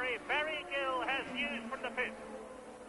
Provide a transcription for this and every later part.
Murray. Barry Gill has news from the pit.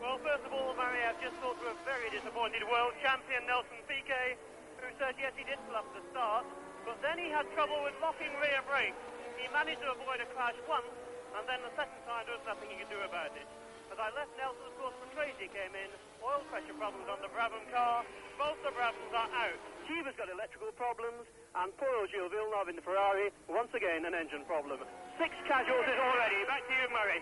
Well, first of all, Murray, I've just thought to a very disappointed world champion, Nelson Piquet, who said yes, he did fluff the start, but then he had trouble with locking rear brakes. He managed to avoid a crash once, and then the second time there was nothing he could do about it. As I left Nelson, of course, when Tracy came in, oil pressure problems on the Brabham car. Both the Brabhams are out. Cheever's got electrical problems, and poor old Gilles Villeneuve in the Ferrari, once again, an engine problem. 6 casualties already. Back to you, Murray.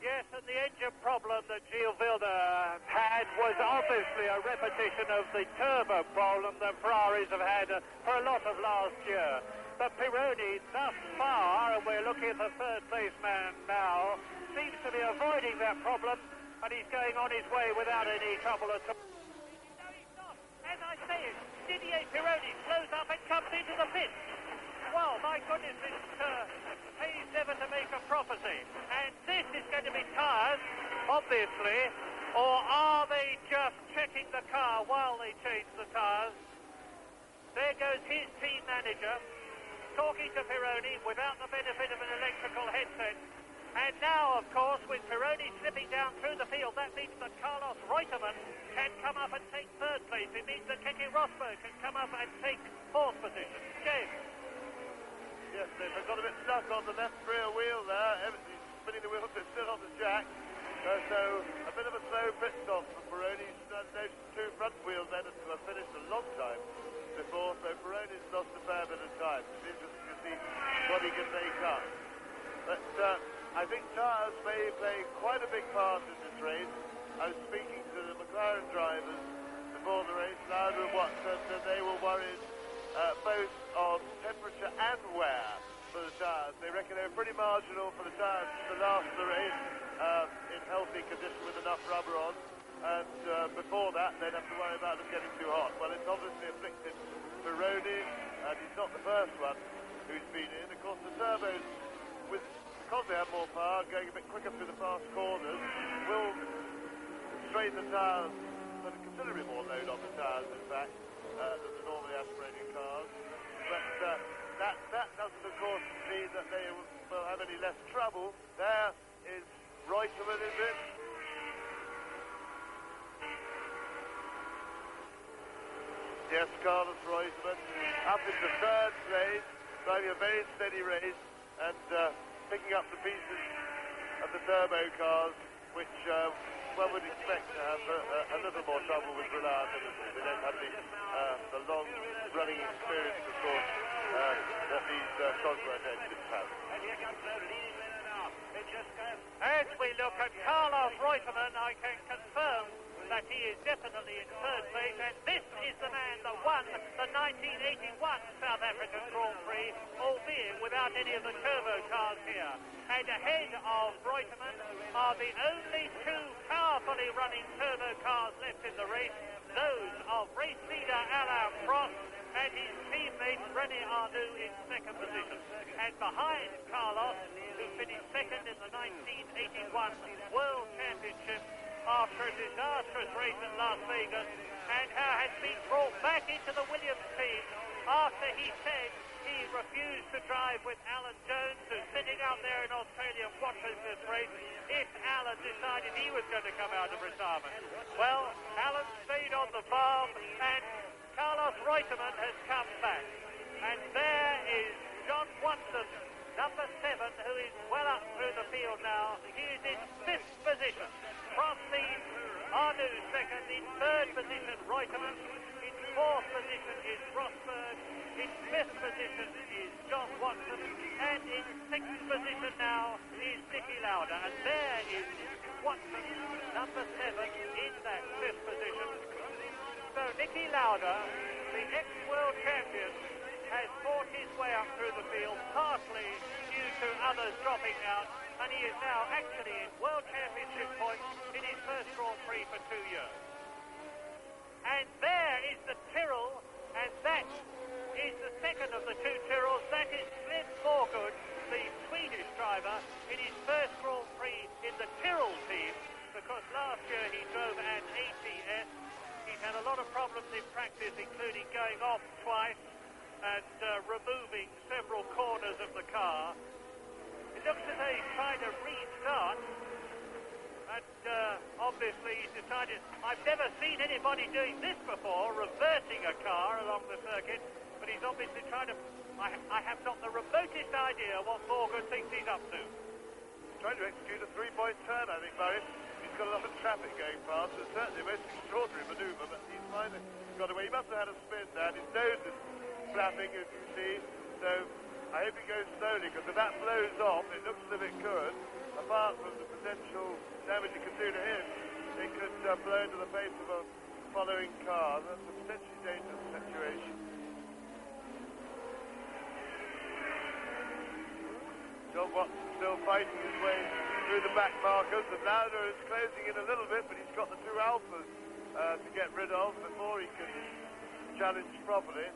Yes, and the engine problem that Gilles Villeneuve had was obviously a repetition of the turbo problem that Ferraris have had for a lot of last year. But Pironi, thus far, and we're looking at the third place man now, seems to be avoiding that problem, and he's going on his way without any trouble at all. No, he's not. As I say it, Didier Pironi slows up and comes into the pit. Well, my goodness, it pays never to make a prophecy. And this is going to be tyres, obviously, or are they just checking the car while they change the tyres? There goes his team manager, talking to Pironi without the benefit of an electrical headset. And now, of course, with Pironi slipping down through the field, that means that Carlos Reutemann can come up and take third place. It means that Keke Rosberg can come up and take fourth position. James. Yes, they've got a bit stuck on the left rear wheel there. Everything's spinning the wheels, they're still on the jack. So a bit of a slow pit stop for Pironi's noticed 2 front wheels then to have finished a long time before. So Pironi's lost a fair bit of time. It's interesting to see what he can make up. But I think tyres may play quite a big part in this race. I was speaking to the McLaren drivers before the race, Lauda and Watson, and they were worried both on temperature and wear for the tyres. They reckon they were pretty marginal for the tyres to last the race in healthy condition with enough rubber on. And before that, they'd have to worry about them getting too hot. Well, it's obviously afflicted Pironi, and he's not the first one who's been in. Of course, the turbos, because they have more power, going a bit quicker through the fast corners, will strain the tyres, put considerably more load on the tyres, in fact, than the normally aspirating cars. But that doesn't, of course, mean that they will have any less trouble. There is Reutemann, is it? Yes, Carlos Reutemann, up into third place, driving a very steady race, and picking up the pieces of the turbo cars, which one would expect to have a little more trouble with reliability. They don't have the long-running experience, of course, that these Cosworth engines have. As we look at Carlos Reutemann, I can confirm that he is definitely in third place, and this is the man that won the 1981 South African Grand Prix, albeit without any of the turbo cars here. And ahead of Reutemann are the only 2 powerfully running turbo cars left in the race, those of race leader Alain Prost and his teammate René Arnoux in second position. And behind Carlos, who finished second in the 1981 World Championship, after a disastrous race in Las Vegas, and has been brought back into the Williams team after he said he refused to drive with Alan Jones, who's sitting out there in Australia watching this race, if Alan decided he was going to come out of retirement. Well, Alan stayed on the farm, and Carlos Reutemann has come back. And there is John Watson, number 7, who is well up through the field now. He is in 5th position. Prost leads, Arnoux second. In 3rd position, Reutemann. In 4th position is Rosberg. In 5th position is John Watson. And in 6th position now is Niki Lauda. And there is Watson, number 7, in that 5th position. So Niki Lauda, the ex-world champion, has fought his way up through the field, partly due to others dropping out, and he is now actually in World Championship points in his first Grand Prix for 2 years. And there is the Tyrrell, and that is the second of the 2 Tyrrells. That is Slim Morgood, the Swedish driver, in his first Grand Prix in the Tyrrell team, because last year he drove an ATS. He's had a lot of problems in practice, including going off twice and removing several corners of the car. It looks as though he's trying to read And obviously he's decided, I've never seen anybody doing this before, reversing a car along the circuit, but he's obviously trying to, I have not the remotest idea what Morgan thinks he's up to. Trying to execute a three-point turn, I think, Barry. He's got a lot of traffic going past. It's certainly a most extraordinary manoeuvre, but he's finally got away. He must have had a spin there. His nose is flapping, as you see. So I hope he goes slowly, because if that blows off, it looks as if it could. Apart from the potential damage it could do to him, it could blow into the face of a following car. That's a potentially dangerous situation. John Watson still fighting his way through the back markers, and Lauder is closing in a little bit, but he's got the two Alphas to get rid of before he can challenge properly.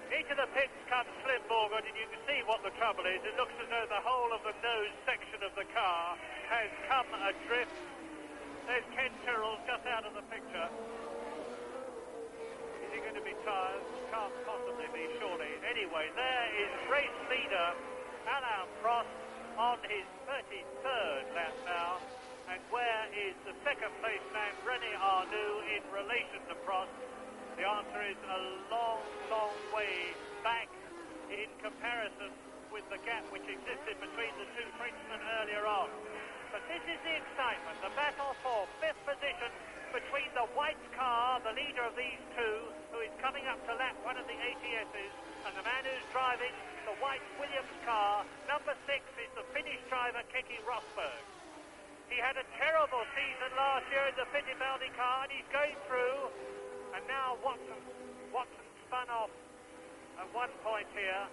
Into the pits comes Slim Morgan, and you can see what the trouble is. It looks as though the whole of the nose section of the car has come adrift. There's Ken Tyrrell just out of the picture. Is he going to be tired? Can't possibly be, surely. Anyway, there is race leader Alain Prost on his 33rd lap now. And where is the second place man, René Arnoux, in relation to Prost? The answer is a long, long way back in comparison with the gap which existed between the two Frenchmen earlier on. But this is the excitement, the battle for fifth position between the white car, the leader of these two, who is coming up to lap one of the ATSs, and the man who's driving the white Williams car, number 6, is the Finnish driver Keke Rosberg. He had a terrible season last year in the Fittipaldi car, and he's going through. And now Watson spun off at one point here,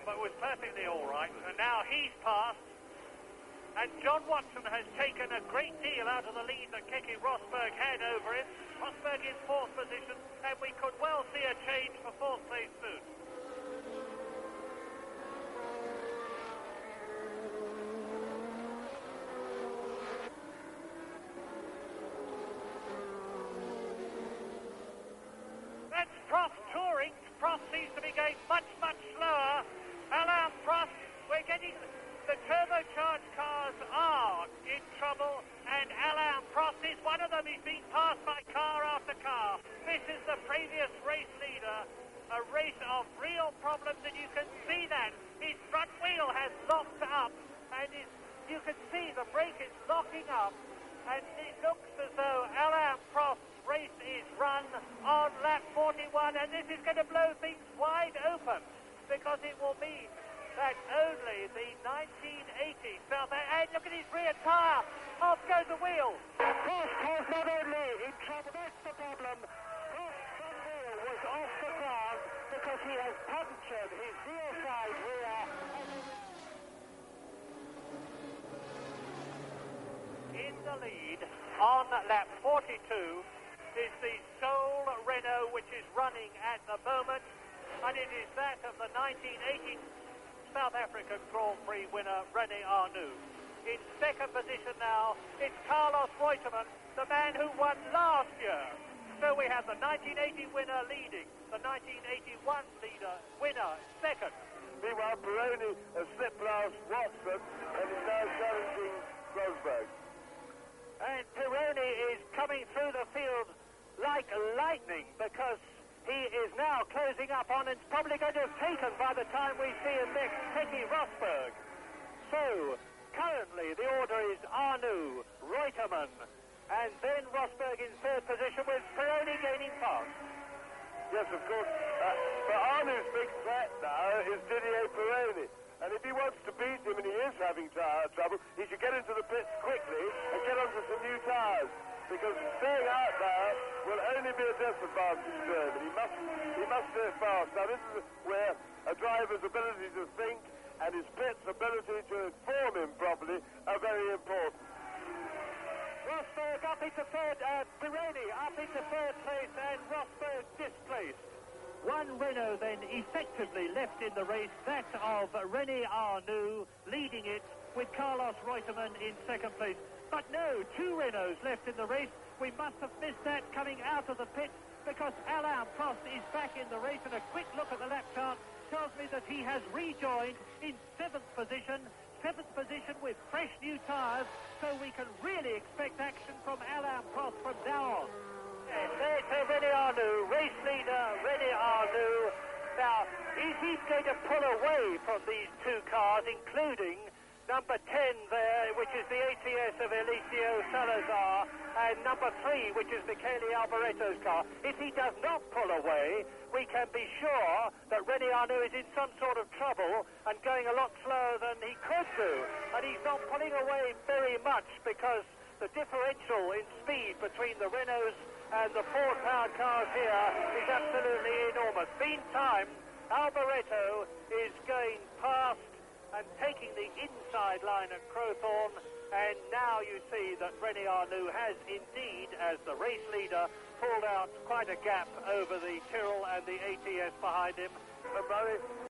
but was perfectly all right. And now he's passed, and John Watson has taken a great deal out of the lead that Keke Rosberg had over him. Rosberg in 4th position, and we could well see a change for 4th place soon. Prost touring. Prost seems to be going much, much slower. Alain Prost, we're getting the turbocharged cars are in trouble, and Alain Prost is one of them. He's being passed by car after car. This is the previous race leader, a race of real problems, and you can see that. His front wheel has locked up, and you can see the brake is locking up, and it looks as though Alain Prost's race is run on lap 41, and this is going to blow things wide open, because it will mean that only the 1980 South Africa, and look at his rear tyre, off goes the wheel. Prost was not only in trouble, that's the problem. Prost's front wheel was off the ground because he has punctured his rear side rear. In the lead on lap 42 is the sole Renault which is running at the moment, and it is that of the 1980 South African Grand Prix winner René Arnoux. In second position now, it's Carlos Reutemann, the man who won last year. So we have the 1980 winner leading, the 1981 winner second. Meanwhile, Pironi has slipped past Watson and is now challenging Rosberg. And Pironi is coming through the field like lightning, because he is now closing up on, and it's probably going to have taken by the time we see him next, Keke Rosberg. So, currently the order is Arnoux, Reutemann, and then Rosberg in 3rd position, with Pironi gaining fast. Yes, of course. But Arnoux's big threat now is Didier Pironi. And if he wants to beat him, and he is having trouble, he should get into the pits quickly and get onto some new tyres. Because staying out there will only be a disadvantage to him, and he must do it fast. Now this is where a driver's ability to think and his pit's ability to inform him properly are very important. Rosberg up into third, Pironi up into 3rd place, and Rosberg displaced. One Renault then effectively left in the race, that of René Arnoux leading it, with Carlos Reutemann in 2nd place. But no, 2 Renaults left in the race. We must have missed that coming out of the pit, because Alain Prost is back in the race. And a quick look at the lap chart tells me that he has rejoined in 7th position with fresh new tyres, so we can really expect action from Alain Prost from now on. There's René Arnoux, race leader René Arnoux. Now, he's going to pull away from these two cars, including number 10 there, which is the ATS of Eliseo Salazar, and number 3, which is Michele Alboreto's car. If he does not pull away, we can be sure that René Arnoux is in some sort of trouble and going a lot slower than he could do. And he's not pulling away very much because the differential in speed between the Renaults and the Ford-powered cars here is absolutely enormous. Meantime, Alboreto is going past and taking the inside line at Crowthorne, and now you see that René Arnoux has indeed, as the race leader, pulled out quite a gap over the Tyrrell and the ATS behind him.